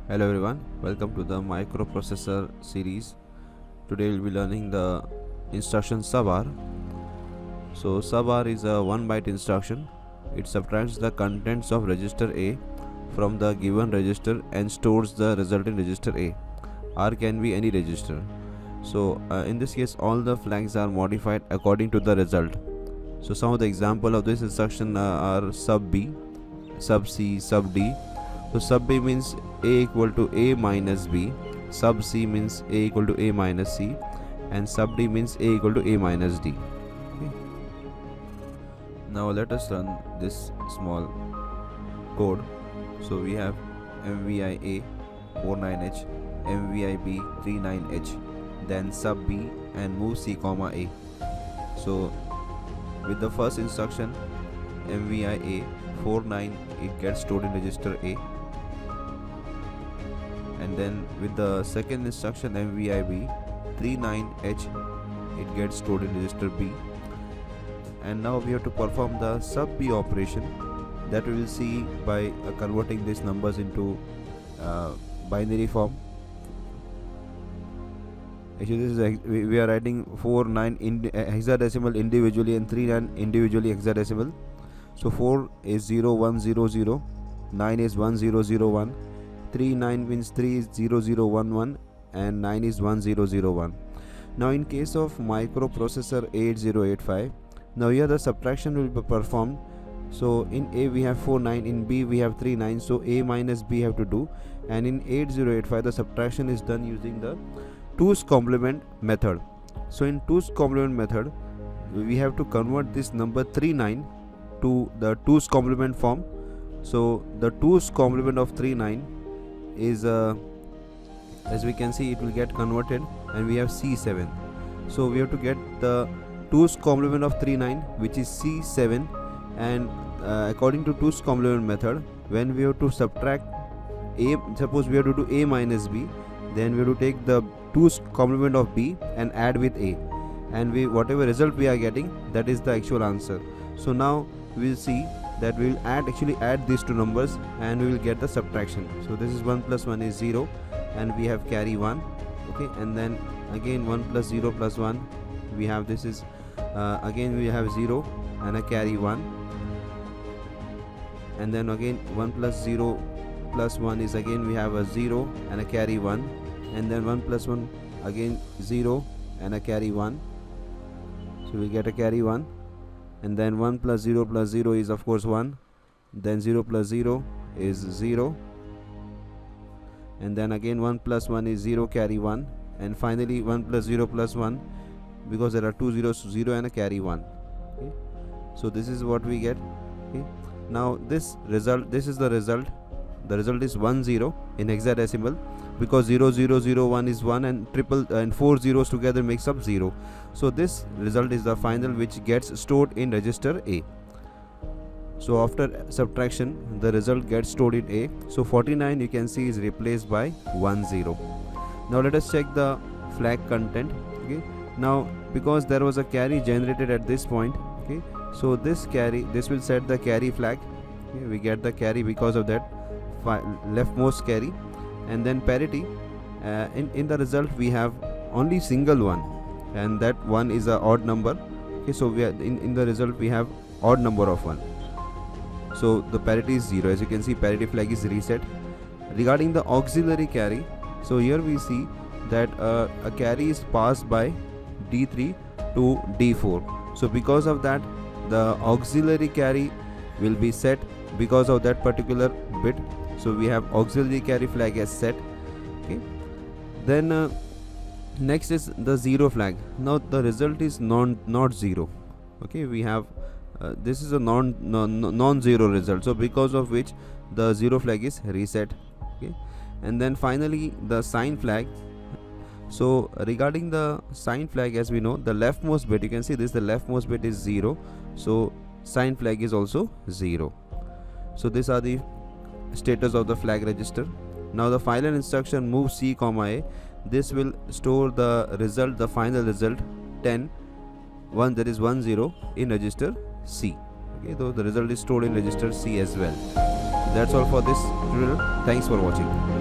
Hello everyone, welcome to the microprocessor series. Today we'll be learning the instruction SUB R. So SUB R is a 1 byte instruction. It subtracts the contents of register A from the given register and stores the result in register A. R can be any register. So in this case all the flags are modified according to the result. So some of the example of this instruction are SUB B, SUB C, SUB D. So SUB B means A equal to A minus B, SUB C means A equal to A minus C, and SUB D means A equal to A minus D. Okay. Now let us run this small code. So we have MVI A 49H, MVI B 39H, then SUB B and move C comma A. So with the first instruction MVI A 49, it gets stored in register A, and then with the second instruction MVIB 39H, it gets stored in register B. And now we have to perform the SUB B operation that we will see by converting these numbers into binary form. Actually this is we are writing 49 hexadecimal individually and 39 individually hexadecimal. So 4 is 0 1 0 0, 9 is 1 0 0 1, 3 9 means 3 is 0 0 1 1, and 9 is 1 0 0 1. Now in case of microprocessor 8085, now here the subtraction will be performed. So in A we have 4 9, in B we have 3 9, so A minus B have to do, and in 8085 the subtraction is done using the 2's complement method. So in 2's complement method we have to convert this number 39 to the 2's complement form. So the 2's complement of 39 is as we can see it will get converted, and we have C7. So we have to get the 2's complement of 39, which is C7, and according to 2's complement method, when we have to subtract A, suppose we have to do A minus B, then we have to take the 2's complement of B and add with A, and whatever result we are getting, that is the actual answer. So now we will see that we will actually add these two numbers and we will get the subtraction. So this is 1 plus 1 is 0, and we have carry 1. Okay, and then again 1 plus 0 plus 1, we have this is again we have 0 and a carry 1, and then again 1 plus 0 plus 1 is again we have a 0 and a carry 1, and then 1 plus 1 again 0 and a carry 1, so we get a carry 1. And then 1 plus 0 is of course 1, then 0 plus 0 is 0, and then again 1 plus 1 is 0 carry 1, and finally 1 plus 0 plus 1, because there are two zeros, 0 and a carry 1. Okay. So this is what we get. Okay. Now this is the result. The result is 1 0 in hexadecimal, because 0 0 0 1 is 1, and 4 zeros together makes up 0. So this result is the final, which gets stored in register A. So after subtraction the result gets stored in A. So 49 you can see is replaced by 10. Now let us check the flag content. Okay. Now because there was a carry generated at this point, okay, so this will set the carry flag. Okay, we get the carry because of that leftmost carry, and then parity. In the result we have only single one, and that one is a odd number. Okay, so we are in the result we have odd number of 1. So the parity is 0. As you can see, parity flag is reset. Regarding the auxiliary carry, so here we see that a carry is passed by D3 to D4. So because of that the auxiliary carry will be set because of that particular bit. So we have auxiliary carry flag as set. Okay. Then next is the 0 flag. Now the result is not 0. Okay, we have this is a non-zero result, so because of which the 0 flag is reset. Okay, and then finally the sine flag. So regarding the sine flag, as we know, the leftmost bit, you can see this, the leftmost bit is 0, so sine flag is also 0. So these are the status of the flag register. Now the final instruction move C comma A, this will store the result, the final result 10 1, that is 1 0 in register C. Okay, though the result is stored in register C as well. That's all for this tutorial. Thanks for watching.